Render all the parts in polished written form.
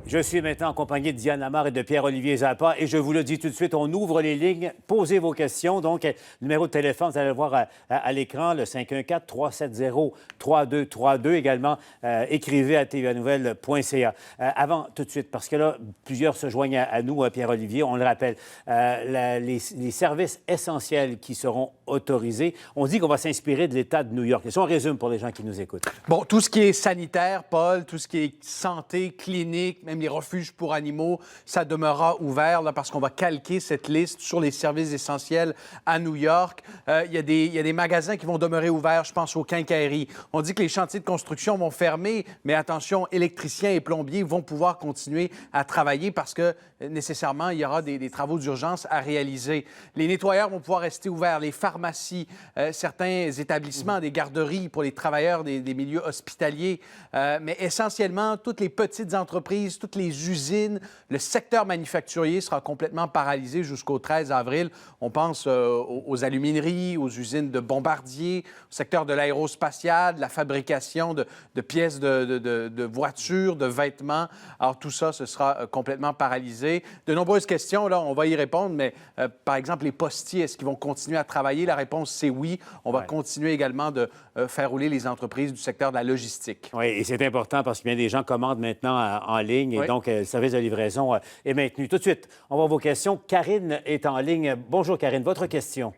Je suis maintenant en compagnie de Diane Lamar et de Pierre-Olivier Zappa. Et je vous le dis tout de suite, on ouvre les lignes. Posez vos questions. Donc, le numéro de téléphone, vous allez le voir à l'écran, le 514-370-3232. Également, écrivez à tvanouvelle.ca. Avant, tout de suite, parce que là, plusieurs se joignent à nous, Pierre-Olivier, on le rappelle, les services essentiels qui seront autorisés. On dit qu'on va s'inspirer de l'État de New York. Et ça, on résume pour les gens qui nous écoutent. Bon, tout ce qui est sanitaire, Paul, tout ce qui est santé, clinique, même les refuges pour animaux, ça demeurera ouvert là, parce qu'on va calquer cette liste sur les services essentiels à New York. Il y a des magasins qui vont demeurer ouverts, je pense aux quincailleries. On dit que les chantiers de construction vont fermer, mais attention, électriciens et plombiers vont pouvoir continuer à travailler parce que nécessairement, il y aura des travaux d'urgence à réaliser. Les nettoyeurs vont pouvoir rester ouverts, les pharmacies, certains établissements, des garderies pour les travailleurs des milieux hospitaliers, mais essentiellement, toutes les petites entreprises, toutes les usines, le secteur manufacturier sera complètement paralysé jusqu'au 13 avril. On pense aux alumineries, aux usines de Bombardier, au secteur de l'aérospatial, de la fabrication de pièces de voitures, de vêtements. Alors, tout ça, ce sera complètement paralysé. De nombreuses questions, là, on va y répondre, mais par exemple, les postiers, est-ce qu'ils vont continuer à travailler? La réponse, c'est oui. On va continuer également de faire rouler les entreprises du secteur de la logistique. Oui, et c'est important parce que bien des gens commandent maintenant en ligne et donc le service de livraison est maintenu. Tout de suite, on va voir vos questions. Karine est en ligne. Bonjour, Karine. Votre question?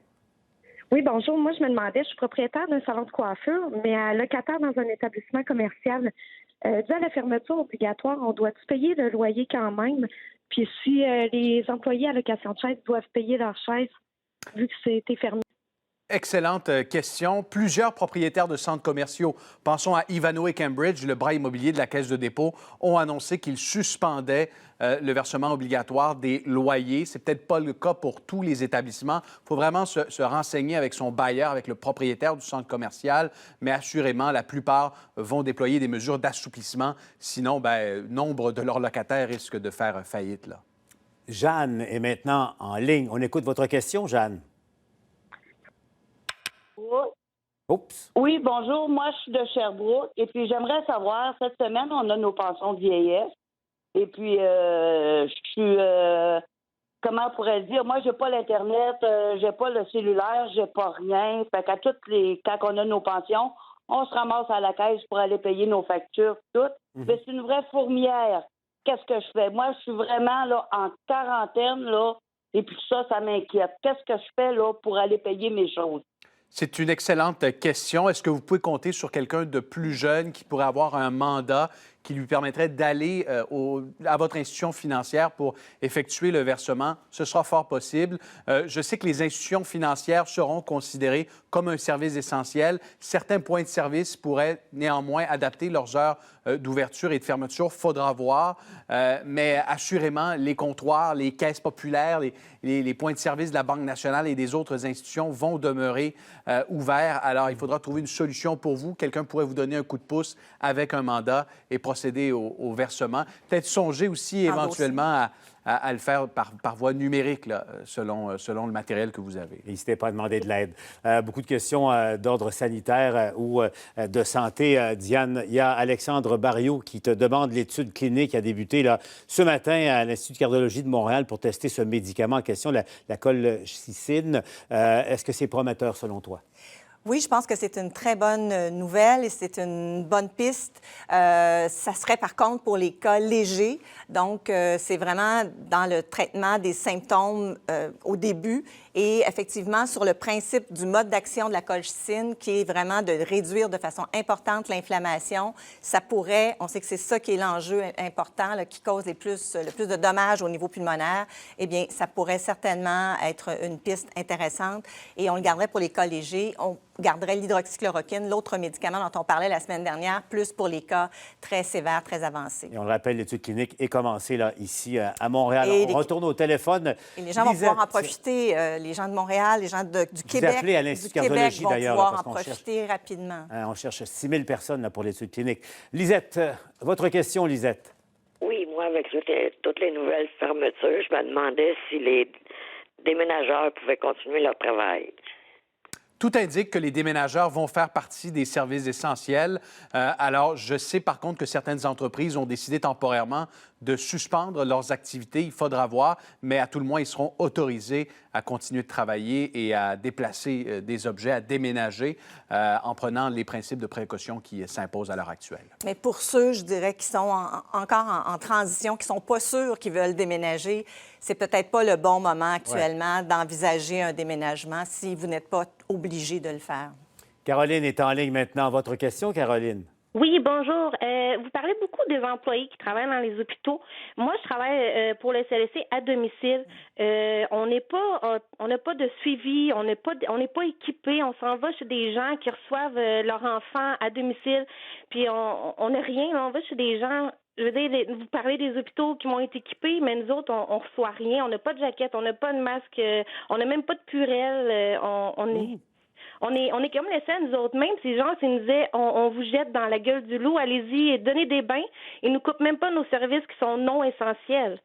Oui, bonjour. Moi, je me demandais, je suis propriétaire d'un salon de coiffure, mais locataire dans un établissement commercial. Dû à la fermeture obligatoire, on doit-tu payer le loyer quand même? Puis si les employés à location de chaise doivent payer leurs chaises, vu que c'était fermé? Excellente question. Plusieurs propriétaires de centres commerciaux, pensons à Ivanhoe et Cambridge, le bras immobilier de la Caisse de dépôt, ont annoncé qu'ils suspendaient le versement obligatoire des loyers. C'est peut-être pas le cas pour tous les établissements. Il faut vraiment se renseigner avec son bailleur, avec le propriétaire du centre commercial, mais assurément, la plupart vont déployer des mesures d'assouplissement. Sinon, nombre de leurs locataires risquent de faire faillite, là. Jeanne est maintenant en ligne. On écoute votre question, Jeanne. Oups. Oui, bonjour. Moi, je suis de Sherbrooke. Et puis, j'aimerais savoir, cette semaine, on a nos pensions de vieillesse. Et puis, je suis, comment on pourrait dire, moi, j'ai pas l'Internet, j'ai pas le cellulaire, j'ai pas rien. Fait qu'à quand on a nos pensions, on se ramasse à la caisse pour aller payer nos factures, toutes. Mais c'est une vraie fourmière. Qu'est-ce que je fais? Moi, je suis vraiment, là, en quarantaine, là. Et puis ça m'inquiète. Qu'est-ce que je fais, là, pour aller payer mes choses? C'est une excellente question. Est-ce que vous pouvez compter sur quelqu'un de plus jeune qui pourrait avoir un mandat qui lui permettrait d'aller à votre institution financière pour effectuer le versement? Ce sera fort possible. Je sais que les institutions financières seront considérées comme un service essentiel. Certains points de service pourraient néanmoins adapter leurs heures d'ouverture et de fermeture. Faudra voir. Mais assurément, les comptoirs, les caisses populaires, les points de service de la Banque nationale et des autres institutions vont demeurer ouverts. Alors, il faudra trouver une solution pour vous. Quelqu'un pourrait vous donner un coup de pouce avec un mandat et procéder au versement. Peut-être songer aussi éventuellement à le faire par voie numérique, là, selon le matériel que vous avez. N'hésitez pas à demander de l'aide. Beaucoup de questions d'ordre sanitaire ou de santé. Diane, il y a Alexandre Barriot qui te demande l'étude clinique qui a débuté là, ce matin à l'Institut de cardiologie de Montréal pour tester ce médicament en question, la colchicine. Est-ce que c'est prometteur selon toi? Oui, je pense que c'est une très bonne nouvelle et c'est une bonne piste. Ça serait par contre pour les cas légers. Donc, c'est vraiment dans le traitement des symptômes au début et effectivement sur le principe du mode d'action de la colchicine qui est vraiment de réduire de façon importante l'inflammation. Ça pourrait, on sait que c'est ça qui est l'enjeu important, là, qui cause le plus de dommages au niveau pulmonaire. Eh bien, ça pourrait certainement être une piste intéressante et on le garderait pour les cas légers. On garderait l'hydroxychloroquine, l'autre médicament dont on parlait la semaine dernière, plus pour les cas très sévères, très avancés. Et on le rappelle, l'étude clinique est commencée là, ici à Montréal. Et on retourne au téléphone. Et les gens vont pouvoir en profiter, les gens de Montréal, les gens du Québec, appelez à l'Institut de cardiologie, vont d'ailleurs, pouvoir parce en qu'on profiter rapidement. On cherche 6 000 personnes là, pour l'étude clinique. Lisette, votre question, Lisette. Oui, moi, avec toutes les nouvelles fermetures, je me demandais si les déménageurs pouvaient continuer leur travail. Tout indique que les déménageurs vont faire partie des services essentiels. Alors, je sais par contre que certaines entreprises ont décidé temporairement de suspendre leurs activités. Il faudra voir, mais à tout le moins, ils seront autorisés à continuer de travailler et à déplacer des objets, à déménager en prenant les principes de précaution qui s'imposent à l'heure actuelle. Mais pour ceux, je dirais, qui sont encore en transition, qui ne sont pas sûrs qu'ils veulent déménager, c'est peut-être pas le bon moment actuellement d'envisager un déménagement si vous n'êtes pas obligé de le faire. Caroline est en ligne maintenant. Votre question, Caroline? Oui, bonjour. Vous parlez beaucoup des employés qui travaillent dans les hôpitaux. Moi, je travaille pour le CLSC à domicile. On n'a pas de suivi, on n'est pas équipé. On s'en va chez des gens qui reçoivent leurs enfants à domicile, puis on n'a rien. On va chez des gens. Je veux dire, vous parlez des hôpitaux qui vont être équipés, mais nous autres, on reçoit rien. On n'a pas de jaquette, on n'a pas de masque, on n'a même pas de purelle. On est comme les scènes, nous autres. Même si gens, s'ils nous disaient, on vous jette dans la gueule du loup, allez-y et donnez des bains, ils nous coupent même pas nos services qui sont non essentiels.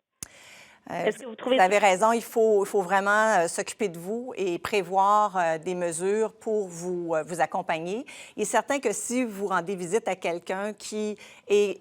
Est-ce que vous trouvez... Vous avez raison, il faut vraiment s'occuper de vous et prévoir des mesures pour vous accompagner. Il est certain que si vous rendez visite à quelqu'un qui est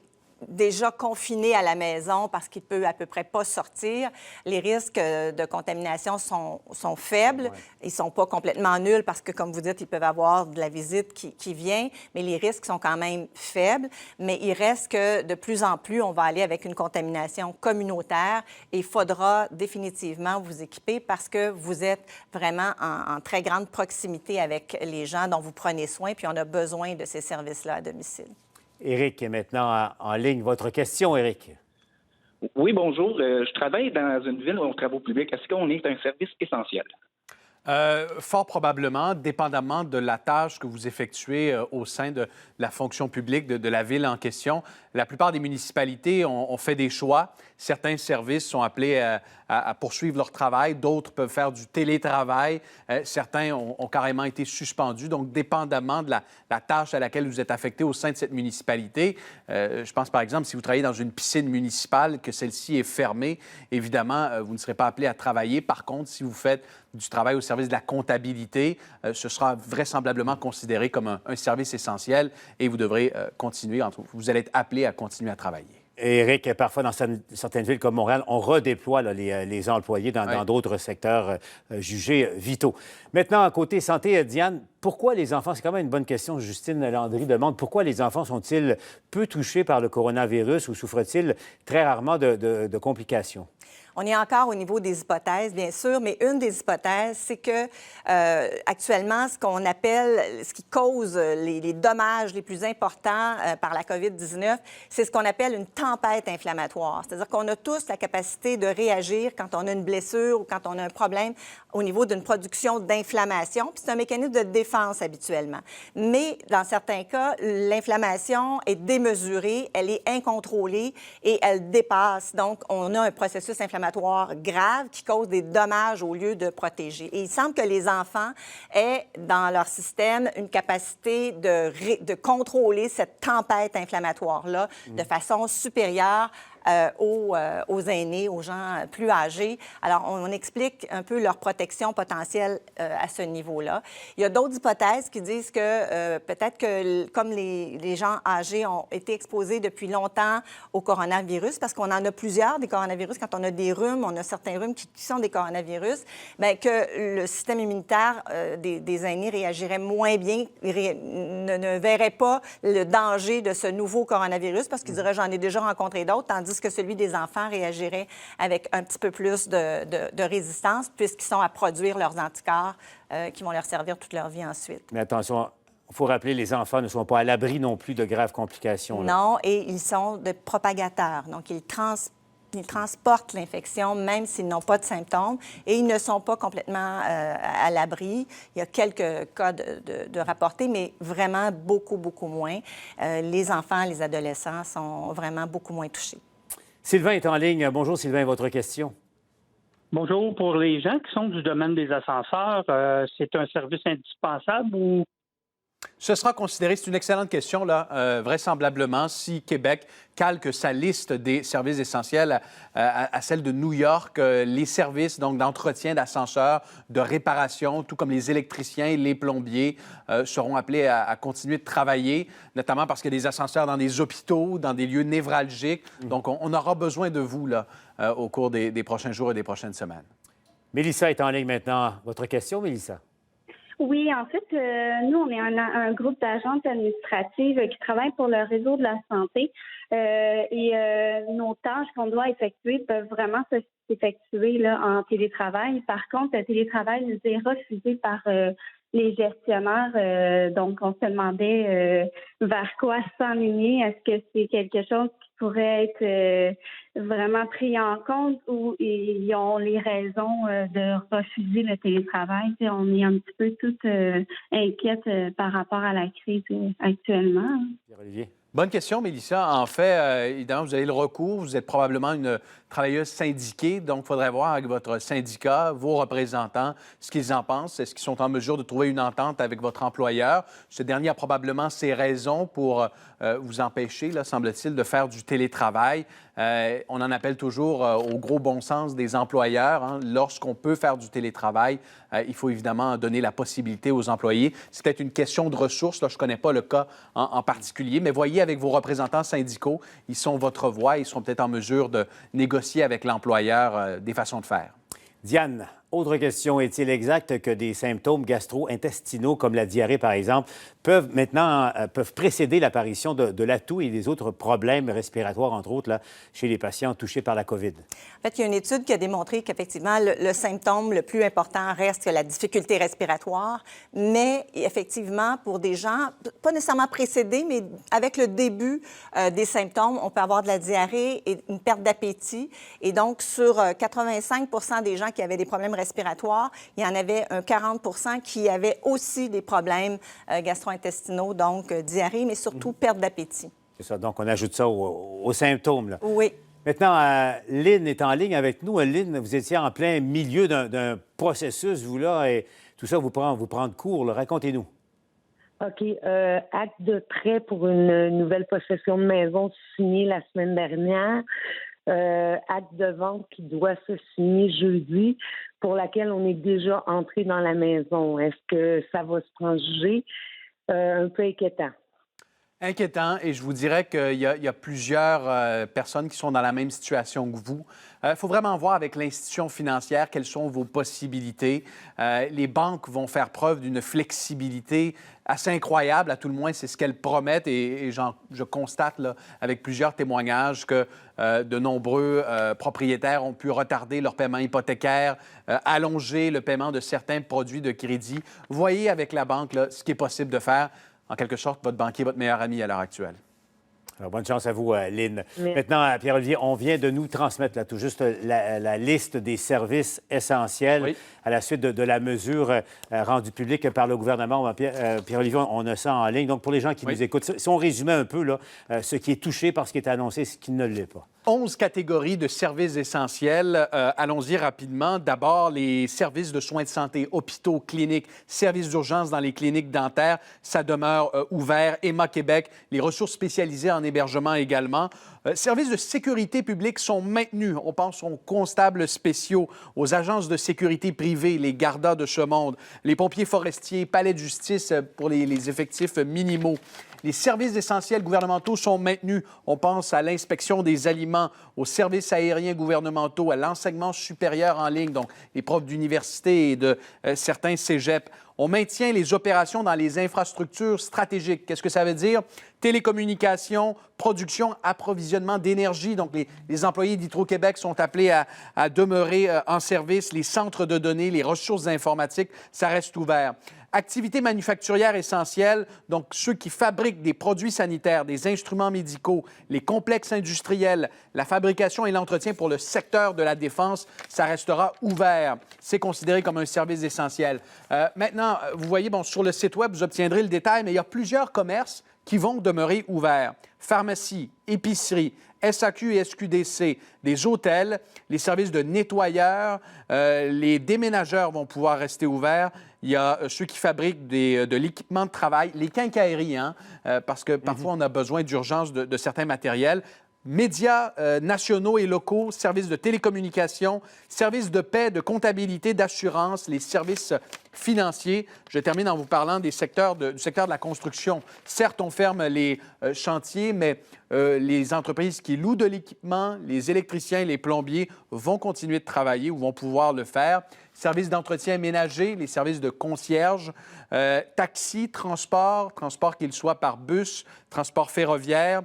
déjà confiné à la maison parce qu'il peut à peu près pas sortir, les risques de contamination sont faibles. Ils sont pas complètement nuls parce que, comme vous dites, ils peuvent avoir de la visite qui vient, mais les risques sont quand même faibles. Mais il reste que de plus en plus, on va aller avec une contamination communautaire et il faudra définitivement vous équiper parce que vous êtes vraiment en très grande proximité avec les gens dont vous prenez soin, puis on a besoin de ces services-là à domicile. Éric est maintenant en ligne. Votre question, Éric? Oui, bonjour. Je travaille dans une ville aux travaux publics. Est-ce qu'on est un service essentiel? Fort probablement, dépendamment de la tâche que vous effectuez au sein de la fonction publique de la ville en question. La plupart des municipalités ont fait des choix. Certains services sont appelés à poursuivre leur travail, d'autres peuvent faire du télétravail, certains ont carrément été suspendus. Donc, dépendamment de la tâche à laquelle vous êtes affecté au sein de cette municipalité, je pense par exemple, si vous travaillez dans une piscine municipale, que celle-ci est fermée, évidemment, vous ne serez pas appelé à travailler. Par contre, si vous faites du travail au service de la comptabilité, ce sera vraisemblablement considéré comme un service essentiel et vous devrez continuer, vous allez être appelé à continuer à travailler. Éric, parfois dans certaines villes comme Montréal, on redéploie là, les employés dans d'autres secteurs jugés vitaux. Maintenant, côté santé, Diane, pourquoi les enfants, c'est quand même une bonne question, Justine Landry demande, pourquoi les enfants sont-ils peu touchés par le coronavirus ou souffrent-ils très rarement de complications? On est encore au niveau des hypothèses, bien sûr, mais une des hypothèses, c'est que actuellement, ce qui cause les dommages les plus importants par la COVID-19, c'est ce qu'on appelle une tempête inflammatoire. C'est-à-dire qu'on a tous la capacité de réagir quand on a une blessure ou quand on a un problème au niveau d'une production d'inflammation. Puis c'est un mécanisme de défense habituellement. Mais dans certains cas, l'inflammation est démesurée, elle est incontrôlée et elle dépasse. Donc, on a un processus inflammatoire grave qui cause des dommages au lieu de protéger. Et il semble que les enfants aient dans leur système une capacité de contrôler cette tempête inflammatoire-là de façon supérieure aux aînés, aux gens plus âgés. Alors, on explique un peu leur protection potentielle à ce niveau-là. Il y a d'autres hypothèses qui disent que peut-être que, comme les gens âgés ont été exposés depuis longtemps au coronavirus, parce qu'on en a plusieurs, des coronavirus, quand on a des rhumes, on a certains rhumes qui sont des coronavirus, bien que le système immunitaire des aînés réagirait moins bien, ne verrait pas le danger de ce nouveau coronavirus, parce qu'ils diraient « j'en ai déjà rencontré d'autres », tandis que celui des enfants réagirait avec un petit peu plus de résistance, puisqu'ils sont à produire leurs anticorps qui vont leur servir toute leur vie ensuite. Mais attention, il faut rappeler, les enfants ne sont pas à l'abri non plus de graves complications. Là. Non, et ils sont des propagateurs. Donc, ils transportent l'infection même s'ils n'ont pas de symptômes et ils ne sont pas complètement à l'abri. Il y a quelques cas de rapportés, mais vraiment beaucoup, beaucoup moins. Les enfants, les adolescents sont vraiment beaucoup moins touchés. Sylvain est en ligne. Bonjour Sylvain, votre question. Bonjour. Pour les gens qui sont du domaine des ascenseurs, c'est un service indispensable ou Ce sera considéré, c'est une excellente question, là, vraisemblablement, si Québec calque sa liste des services essentiels à celle de New York, les services donc d'entretien d'ascenseurs, de réparation, tout comme les électriciens et les plombiers seront appelés à continuer de travailler, notamment parce qu'il y a des ascenseurs dans des hôpitaux, dans des lieux névralgiques. Donc, on aura besoin de vous là, au cours des prochains jours et des prochaines semaines. Mélissa est en ligne maintenant. Votre question, Mélissa? Oui, en fait, nous, on est un groupe d'agentes administratives qui travaillent pour le réseau de la santé et nos tâches qu'on doit effectuer peuvent vraiment s'effectuer là, en télétravail. Par contre, le télétravail nous est refusé par les gestionnaires. Donc, on se demandait vers quoi s'enligner. Est-ce que c'est quelque chose qui pourrait être vraiment pris en compte ou ils ont les raisons de refuser le télétravail? T'sais, on est un petit peu toutes inquiètes par rapport à la crise actuellement. Pierre-Olivier. Bonne question, Mélissa. En fait, évidemment, vous avez le recours. Vous êtes probablement une travailleuse syndiquée. Donc, il faudrait voir avec votre syndicat, vos représentants, ce qu'ils en pensent. Est-ce qu'ils sont en mesure de trouver une entente avec votre employeur? Ce dernier a probablement ses raisons pour vous empêcher, là, semble-t-il, de faire du télétravail. On en appelle toujours au gros bon sens des employeurs. Hein. Lorsqu'on peut faire du télétravail, il faut évidemment donner la possibilité aux employés. C'est peut-être une question de ressources. Là, je ne connais pas le cas en particulier, mais voyez avec vos représentants syndicaux, ils sont votre voix. Ils seront peut-être en mesure de négocier avec l'employeur des façons de faire. Diane, autre question. Est-il exact que des symptômes gastro-intestinaux, comme la diarrhée, par exemple, peuvent précéder l'apparition de la toux et des autres problèmes respiratoires, entre autres, là, chez les patients touchés par la COVID? En fait, il y a une étude qui a démontré qu'effectivement, le symptôme le plus important reste la difficulté respiratoire, mais effectivement, pour des gens, pas nécessairement précédés, mais avec le début des symptômes, on peut avoir de la diarrhée et une perte d'appétit. Et donc, sur 85 des gens qui avaient des problèmes respiratoires, il y en avait un 40 qui avaient aussi des problèmes gastro-intestinaux, donc diarrhée, mais surtout perte d'appétit. C'est ça. Donc, on ajoute ça aux symptômes, là. Oui. Maintenant, Lynn est en ligne avec nous. Lynn, vous étiez en plein milieu d'un processus, vous, là, et tout ça vous prend de court. Là. Racontez-nous. OK. Acte de prêt pour une nouvelle possession de maison signé la semaine dernière. Acte de vente qui doit se signer jeudi, pour laquelle on est déjà entré dans la maison. Est-ce que ça va se transiger? Un peu inquiétant. Inquiétant, et je vous dirais qu'il y a plusieurs personnes qui sont dans la même situation que vous. Il faut vraiment voir avec l'institution financière quelles sont vos possibilités. Les banques vont faire preuve d'une flexibilité assez incroyable, à tout le moins, c'est ce qu'elles promettent. Et je constate là, avec plusieurs témoignages que de nombreux propriétaires ont pu retarder leur paiement hypothécaire, allonger le paiement de certains produits de crédit. Voyez avec la banque là, ce qui est possible de faire. En quelque sorte, votre banquier, votre meilleur ami à l'heure actuelle. Alors, bonne chance à vous, Lynn. Merci. Maintenant, Pierre-Olivier, on vient de nous transmettre là, tout juste la liste des services essentiels à la suite de la mesure rendue publique par le gouvernement. Pierre-Olivier, on a ça en ligne. Donc, pour les gens qui nous écoutent, si on résumait un peu là, ce qui est touché par ce qui est annoncé, ce qui ne l'est pas. 11 catégories de services essentiels. Allons-y rapidement. D'abord, les services de soins de santé, hôpitaux, cliniques, services d'urgence dans les cliniques dentaires. Ça demeure ouvert. EMA Québec, les ressources spécialisées en hébergement également. Services de sécurité publique sont maintenus. On pense aux constables spéciaux, aux agences de sécurité privées, les gardas de ce monde, les pompiers forestiers, palais de justice pour les effectifs minimaux. Les services essentiels gouvernementaux sont maintenus. On pense à l'inspection des aliments, aux services aériens gouvernementaux, à l'enseignement supérieur en ligne, donc les profs d'université et de certains cégeps. On maintient les opérations dans les infrastructures stratégiques. Qu'est-ce que ça veut dire? Télécommunications, production, approvisionnement d'énergie. Donc, les employés d'Hydro-Québec sont appelés à demeurer en service. Les centres de données, les ressources informatiques, ça reste ouvert. Activités manufacturières essentielles, donc ceux qui fabriquent des produits sanitaires, des instruments médicaux, les complexes industriels, la fabrication et l'entretien pour le secteur de la défense, ça restera ouvert. C'est considéré comme un service essentiel. Maintenant, vous voyez, sur le site Web, vous obtiendrez le détail, mais il y a plusieurs commerces qui vont demeurer ouverts. Pharmacie, épicerie, SAQ et SQDC, les hôtels, les services de nettoyeurs, les déménageurs vont pouvoir rester ouverts. Il y a ceux qui fabriquent de l'équipement de travail, les quincailleries, parce que parfois on a besoin d'urgence de certains matériels. Médias nationaux et locaux, services de télécommunications, services de paie, de comptabilité, d'assurance, les services financiers. Je termine en vous parlant du secteur de la construction. Certes, on ferme les chantiers, mais les entreprises qui louent de l'équipement, les électriciens et les plombiers vont continuer de travailler ou vont pouvoir le faire. Services d'entretien ménager, les services de concierge, taxi, transport qu'il soit par bus, transport ferroviaire,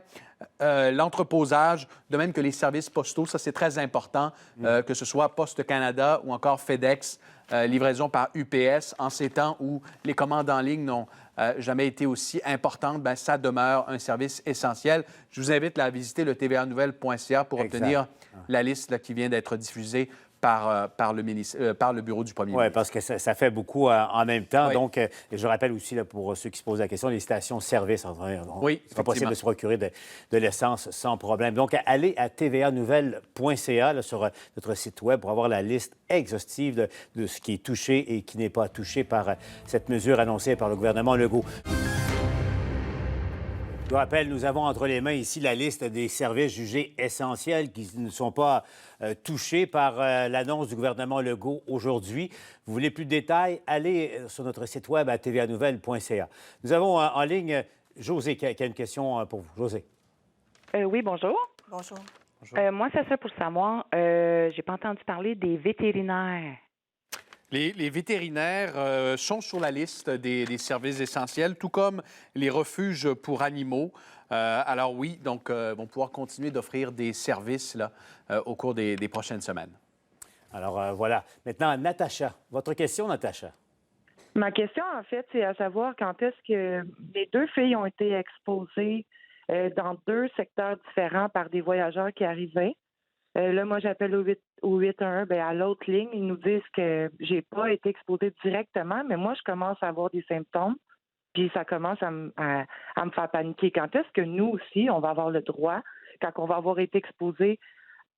l'entreposage, de même que les services postaux, ça c'est très important, que ce soit Poste Canada ou encore FedEx, livraison par UPS, en ces temps où les commandes en ligne n'ont jamais été aussi importantes, bien, ça demeure un service essentiel. Je vous invite à visiter le tvannouvelle.ca pour obtenir la liste là, qui vient d'être diffusée par le bureau du premier ministre. Oui, parce que ça fait beaucoup en même temps. Oui. Donc, je rappelle aussi, là, pour ceux qui se posent la question, les stations-service. Oui, c'est pas possible de se procurer de l'essence sans problème. Donc, allez à tvanouvelle.ca là, sur notre site web pour avoir la liste exhaustive de ce qui est touché et qui n'est pas touché par cette mesure annoncée par le gouvernement Legault. Je vous rappelle, nous avons entre les mains ici la liste des services jugés essentiels qui ne sont pas touchés par l'annonce du gouvernement Legault aujourd'hui. Vous voulez plus de détails? Allez sur notre site web à tvanouvelle.ca. Nous avons en ligne José qui a une question pour vous. José. Oui, bonjour. Bonjour. Moi, ça serait pour savoir, j'ai pas entendu parler des vétérinaires. Les vétérinaires sont sur la liste des services essentiels, tout comme les refuges pour animaux. Alors oui, donc vont pouvoir continuer d'offrir des services là, au cours des prochaines semaines. Alors voilà. Maintenant, Natacha. Votre question, Natacha? Ma question, en fait, c'est à savoir quand est-ce que les deux filles ont été exposées dans deux secteurs différents par des voyageurs qui arrivaient. Là, moi, j'appelle au 811. Bien, à l'autre ligne, ils nous disent que j'ai pas été exposée directement, mais moi, je commence à avoir des symptômes, puis ça commence à me faire paniquer. Quand est-ce que nous aussi, on va avoir le droit, quand on va avoir été exposé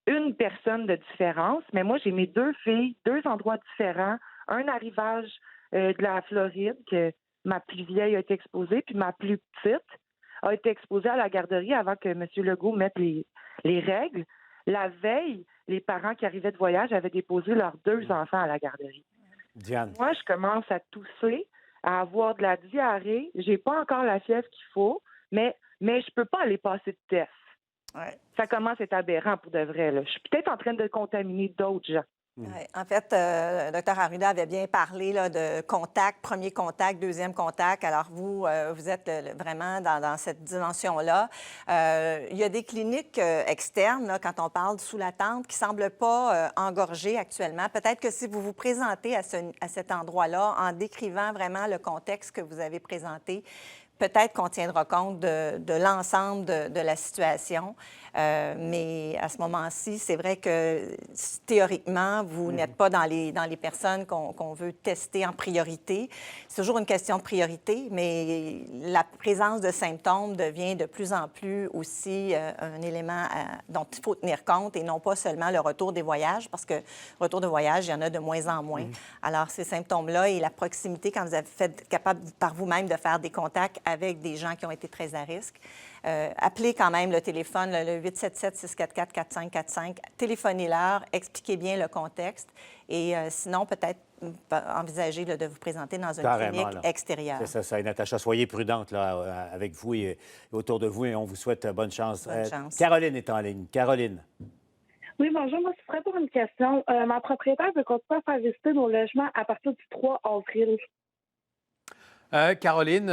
une personne de différence, mais moi, j'ai mes deux filles, deux endroits différents, un arrivage de la Floride, que ma plus vieille a été exposée, puis ma plus petite a été exposée à la garderie avant que M. Legault mette les règles. La veille, les parents qui arrivaient de voyage avaient déposé leurs deux enfants à la garderie. Diane. Moi, je commence à tousser, à avoir de la diarrhée. J'ai pas encore la fièvre qu'il faut, mais je peux pas aller passer de test. Ouais. Ça commence à être aberrant pour de vrai. Là. Je suis peut-être en train de contaminer d'autres gens. Ouais. En fait, le Dr Arruda avait bien parlé là, de contact, premier contact, deuxième contact. Alors, vous êtes vraiment dans cette dimension-là. Il y a des cliniques externes, là, quand on parle sous la tente, qui ne semblent pas engorgées actuellement. Peut-être que si vous vous présentez à cet endroit-là, en décrivant vraiment le contexte que vous avez présenté, peut-être qu'on tiendra compte de l'ensemble de la situation. Mais à ce moment-ci, c'est vrai que théoriquement, vous n'êtes pas dans les personnes qu'on veut tester en priorité. C'est toujours une question de priorité, mais la présence de symptômes devient de plus en plus aussi un élément dont il faut tenir compte et non pas seulement le retour des voyages, parce que retour de voyage, il y en a de moins en moins. Alors, ces symptômes-là et la proximité, quand vous avez fait capable par vous-même de faire des contacts avec des gens qui ont été très à risque, appelez quand même le téléphone, le 877-644-4545. Téléphonez-leur, expliquez bien le contexte et sinon, peut-être envisager de vous présenter dans une clinique extérieure. C'est ça. Et Natacha, soyez prudente là, avec vous et autour de vous et on vous souhaite bonne chance. Bonne chance. Caroline est en ligne. Caroline. Oui, bonjour. Moi, ce serait pour une question. Ma propriétaire veut continuer à faire visiter nos logements à partir du 3 avril. Caroline,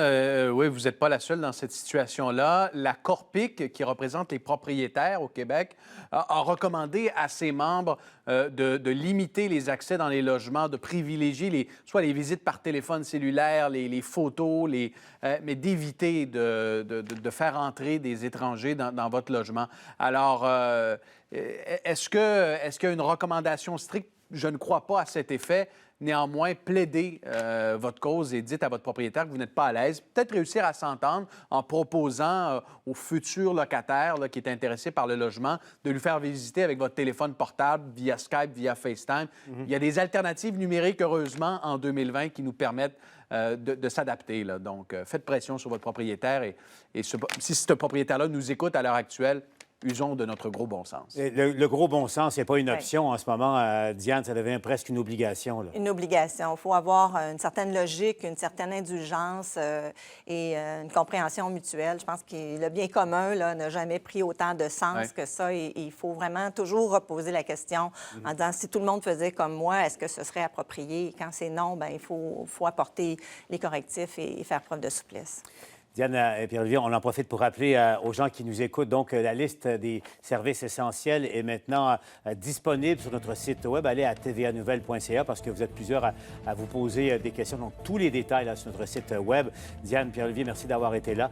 oui, vous n'êtes pas la seule dans cette situation-là. La Corpic, qui représente les propriétaires au Québec, a recommandé à ses membres de limiter les accès dans les logements, de privilégier soit les visites par téléphone cellulaire, les photos, mais d'éviter de faire entrer des étrangers dans votre logement. Alors, est-ce qu'il y a une recommandation stricte je ne crois pas à cet effet. Néanmoins, plaidez votre cause et dites à votre propriétaire que vous n'êtes pas à l'aise. Peut-être réussir à s'entendre en proposant au futur locataire là, qui est intéressé par le logement de lui faire visiter avec votre téléphone portable via Skype, via FaceTime. Il y a des alternatives numériques, heureusement, en 2020 qui nous permettent de s'adapter. Là. Donc, faites pression sur votre propriétaire et si ce propriétaire-là nous écoute à l'heure actuelle, usons de notre gros bon sens. Le gros bon sens, c'est pas une option en ce moment, Diane, ça devient presque une obligation. Là. Une obligation. Il faut avoir une certaine logique, une certaine indulgence et une compréhension mutuelle. Je pense que le bien commun n'a jamais pris autant de sens que ça et il faut vraiment toujours reposer la question en disant si tout le monde faisait comme moi, est-ce que ce serait approprié? Et quand c'est non, bien, il faut apporter les correctifs et faire preuve de souplesse. Diane et Pierre-Olivier, on en profite pour rappeler aux gens qui nous écoutent. Donc, la liste des services essentiels est maintenant disponible sur notre site web. Allez à tvanouvelle.ca parce que vous êtes plusieurs à vous poser des questions. Donc, tous les détails là, sur notre site web. Diane, Pierre-Olivier, merci d'avoir été là.